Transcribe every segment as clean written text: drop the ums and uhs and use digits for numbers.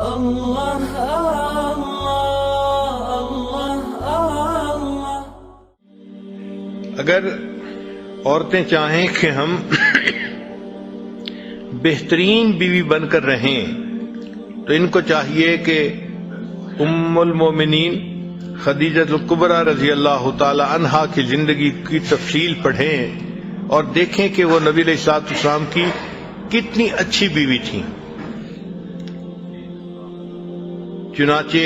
اللہ اللہ اللہ اللہ۔ اگر عورتیں چاہیں کہ ہم بہترین بیوی بن کر رہیں تو ان کو چاہیے کہ ام المومنین خدیجہ الکبریٰ رضی اللہ تعالی عنہا کی زندگی کی تفصیل پڑھیں اور دیکھیں کہ وہ نبی علیہ الصلوۃ والسلام کی کتنی اچھی بیوی تھیں۔ چنانچہ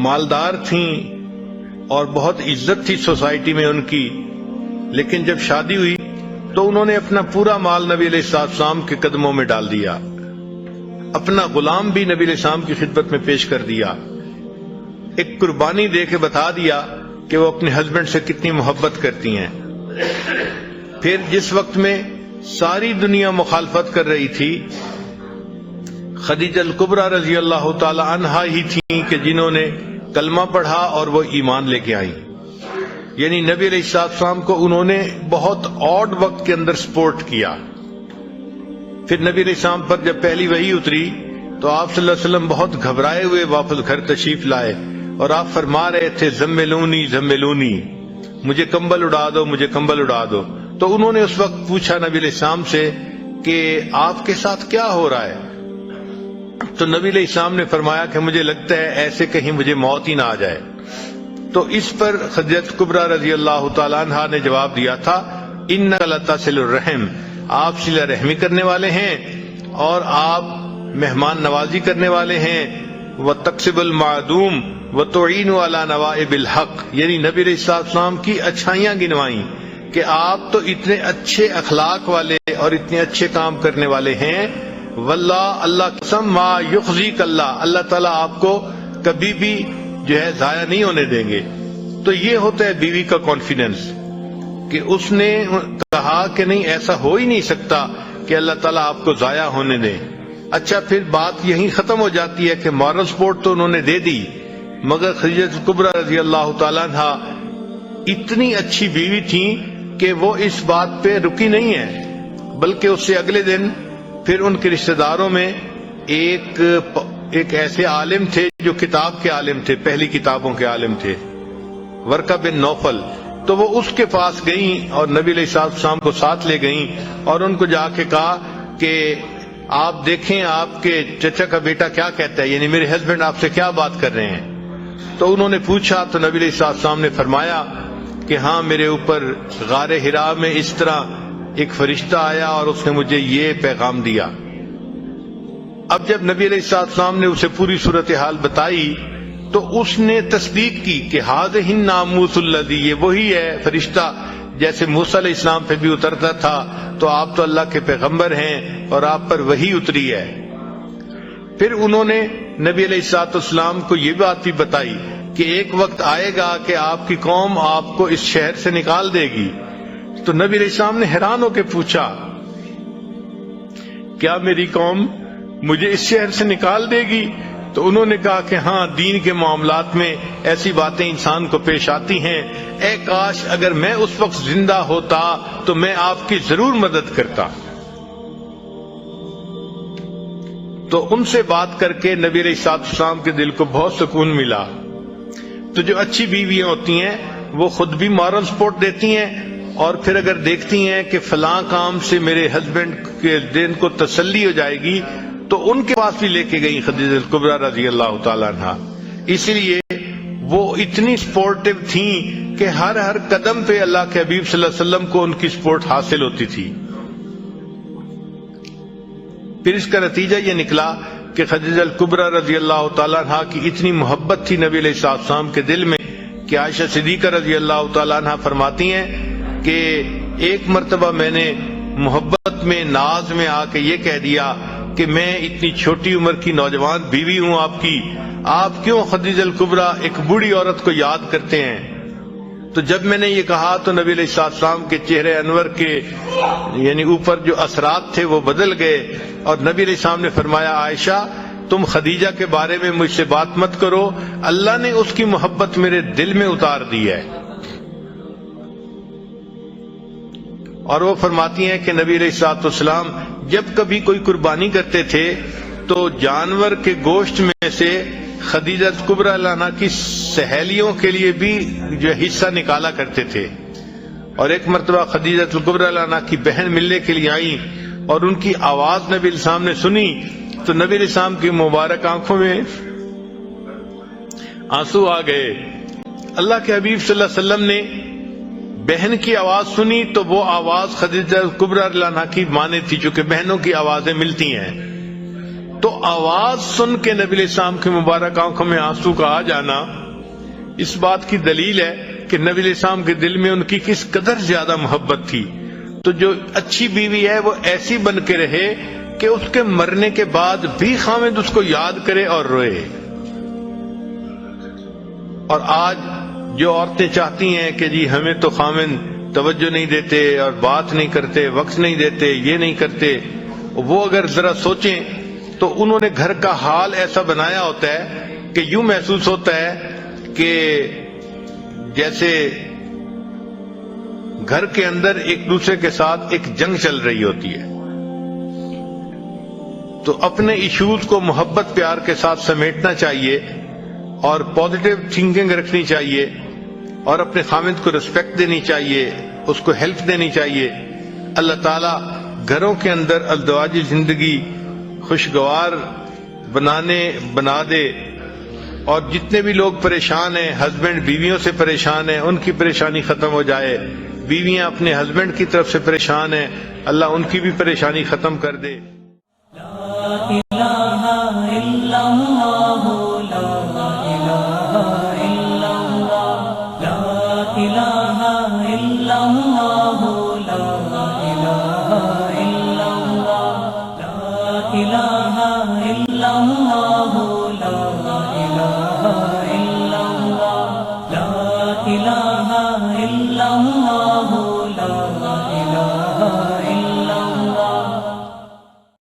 مالدار تھیں اور بہت عزت تھی سوسائٹی میں ان کی، لیکن جب شادی ہوئی تو انہوں نے اپنا پورا مال نبی علیہ الصلوۃ والسلام کے قدموں میں ڈال دیا، اپنا غلام بھی نبی علیہ السلام کی خدمت میں پیش کر دیا، ایک قربانی دے کے بتا دیا کہ وہ اپنے ہسبینڈ سے کتنی محبت کرتی ہیں۔ پھر جس وقت میں ساری دنیا مخالفت کر رہی تھی، خدیجہ الکبریٰ رضی اللہ تعالی عنہا ہی تھیں کہ جنہوں نے کلمہ پڑھا اور وہ ایمان لے کے آئیں۔ یعنی نبی علیہ السلام کو انہوں نے بہت آڈ وقت کے اندر سپورٹ کیا۔ پھر نبی علیہ السلام پر جب پہلی وحی اتری تو آپ صلی اللہ علیہ وسلم بہت گھبرائے ہوئے واپس گھر تشریف لائے اور آپ فرما رہے تھے زملونی زملونی، مجھے کمبل اڑا دو، مجھے کمبل اڑا دو۔ تو انہوں نے اس وقت پوچھا نبی علیہ السلام سے کہ آپ کے ساتھ کیا ہو رہا ہے؟ تو نبی علیہ السلام نے فرمایا کہ مجھے لگتا ہے ایسے کہیں مجھے موت ہی نہ آ جائے۔ تو اس پر خدیجہ الکبریٰ رضی اللہ تعالیٰ عنہا نے جواب دیا تھا انک لتصل الرحم، آپ صلہ رحمی کرنے والے ہیں اور آپ مہمان نوازی کرنے والے ہیں، وتکسب المعدوم وتعین علی نوائب الحق، یعنی نبی علیہ السلام کی اچھائیاں گنوائیں کہ آپ تو اتنے اچھے اخلاق والے اور اتنے اچھے کام کرنے والے ہیں، واللہ اللہ قسم ما یخزیک اللہ، اللہ تعالیٰ آپ کو کبھی بھی جو ہے ضائع نہیں ہونے دیں گے۔ تو یہ ہوتا ہے بیوی کا کانفیڈنس کہ اس نے کہا کہ نہیں، ایسا ہو ہی نہیں سکتا کہ اللہ تعالیٰ آپ کو ضائع ہونے دیں۔ اچھا، پھر بات یہیں ختم ہو جاتی ہے کہ مورل سپورٹ تو انہوں نے دے دی، مگر خدیجہ الکبریٰ رضی اللہ تعالیٰ عنہا اتنی اچھی بیوی تھیں کہ وہ اس بات پہ رکی نہیں ہے، بلکہ اس سے اگلے دن پھر ان کے رشتہ داروں میں ایک ایسے عالم تھے جو کتاب کے عالم تھے، پہلی کتابوں کے عالم تھے، ورقہ بن نوفل، تو وہ اس کے پاس گئیں اور نبی علیہ السلام کو ساتھ لے گئیں اور ان کو جا کے کہا کہ آپ دیکھیں آپ کے چچا کا بیٹا کیا کہتا ہے، یعنی میرے ہسبینڈ آپ سے کیا بات کر رہے ہیں۔ تو انہوں نے پوچھا تو نبی علیہ السلام نے فرمایا کہ ہاں، میرے اوپر غار حرا میں اس طرح ایک فرشتہ آیا اور اس نے مجھے یہ پیغام دیا۔ اب جب نبی علیہ السلام نے اسے پوری صورتحال بتائی تو اس نے تصدیق کی کہ ھذہ الناموس الذی، یہ وہی ہے فرشتہ جیسے موسیٰ علیہ السلام پہ بھی اترتا تھا، تو آپ تو اللہ کے پیغمبر ہیں اور آپ پر وحی اتری ہے۔ پھر انہوں نے نبی علیہ السلام کو یہ بات بھی بتائی کہ ایک وقت آئے گا کہ آپ کی قوم آپ کو اس شہر سے نکال دے گی۔ تو نبی علیہ السلام نے حیران ہو کے پوچھا کیا میری قوم مجھے اس شہر سے نکال دے گی؟ تو انہوں نے کہا کہ ہاں، دین کے معاملات میں ایسی باتیں انسان کو پیش آتی ہیں، اے کاش اگر میں اس وقت زندہ ہوتا تو میں آپ کی ضرور مدد کرتا۔ تو ان سے بات کر کے نبی علیہ السلام کے دل کو بہت سکون ملا۔ تو جو اچھی بیویاں ہوتی ہیں وہ خود بھی مورل سپورٹ دیتی ہیں، اور پھر اگر دیکھتی ہیں کہ فلاں کام سے میرے ہسبینڈ کے دل کو تسلی ہو جائے گی تو ان کے پاس بھی لے کے گئی خدیجہ الکبریٰ رضی اللہ تعالیٰ عنہا۔ اسی لیے وہ اتنی سپورٹیو تھیں کہ ہر قدم پہ اللہ کے حبیب صلی اللہ علیہ وسلم کو ان کی سپورٹ حاصل ہوتی تھی۔ پھر اس کا نتیجہ یہ نکلا کہ خدیجہ الکبریٰ رضی اللہ تعالیٰ عنہا کی اتنی محبت تھی نبی علیہ السلام کے دل میں کہ عائشہ صدیقہ رضی اللہ تعالیٰ عنہا فرماتی ہیں کہ ایک مرتبہ میں نے محبت میں ناز میں آ کے یہ کہہ دیا کہ میں اتنی چھوٹی عمر کی نوجوان بیوی ہوں آپ کی، آپ کیوں خدیجہ الکبریٰ ایک بوڑھی عورت کو یاد کرتے ہیں؟ تو جب میں نے یہ کہا تو نبی علیہ السلام کے چہرے انور کے یعنی اوپر جو اثرات تھے وہ بدل گئے، اور نبی علیہ السلام نے فرمایا عائشہ تم خدیجہ کے بارے میں مجھ سے بات مت کرو، اللہ نے اس کی محبت میرے دل میں اتار دی ہے۔ اور وہ فرماتی ہیں کہ نبی علیہ السلام جب کبھی کوئی قربانی کرتے تھے تو جانور کے گوشت میں سے خدیجہ کبریٰ عنہا کی سہیلیوں کے لیے بھی جو حصہ نکالا کرتے تھے. اور ایک مرتبہ خدیجہ کبریٰ عنہا کی بہن ملنے کے لیے آئیں اور ان کی آواز نبی علیہ السلام نے سنی تو نبی علیہ السلام کی مبارک آنکھوں میں آنسو آ گئے. اللہ کے حبیب صلی اللہ علیہ وسلم نے بہن کی آواز سنی تو وہ آواز خدیجہ کبریٰ عنہا کی مانے تھی، چونکہ بہنوں کی آوازیں ملتی ہیں. تو آواز سن کے نبی علیہ السلام کی مبارک آنکھوں میں آنسو کا آ جانا اس بات کی دلیل ہے کہ نبی علیہ السلام کے دل میں ان کی کس قدر زیادہ محبت تھی. تو جو اچھی بیوی ہے وہ ایسی بن کے رہے کہ اس کے مرنے کے بعد بھی خاوند اس کو یاد کرے اور روئے. اور آج جو عورتیں چاہتی ہیں کہ جی ہمیں تو خاوند توجہ نہیں دیتے اور بات نہیں کرتے، وقت نہیں دیتے، یہ نہیں کرتے، وہ اگر ذرا سوچیں تو انہوں نے گھر کا حال ایسا بنایا ہوتا ہے کہ یوں محسوس ہوتا ہے کہ جیسے گھر کے اندر ایک دوسرے کے ساتھ ایک جنگ چل رہی ہوتی ہے. تو اپنے ایشوز کو محبت پیار کے ساتھ سمیٹنا چاہیے اور پازیٹیو تھنکنگ رکھنی چاہیے اور اپنے خاوند کو رسپیکٹ دینی چاہیے، اس کو ہیلپ دینی چاہیے. اللہ تعالیٰ گھروں کے اندر ازدواجی زندگی خوشگوار بنا دے، اور جتنے بھی لوگ پریشان ہیں، ہسبینڈ بیویوں سے پریشان ہیں، ان کی پریشانی ختم ہو جائے. بیویاں اپنے ہسبینڈ کی طرف سے پریشان ہیں، اللہ ان کی بھی پریشانی ختم کر دے. لا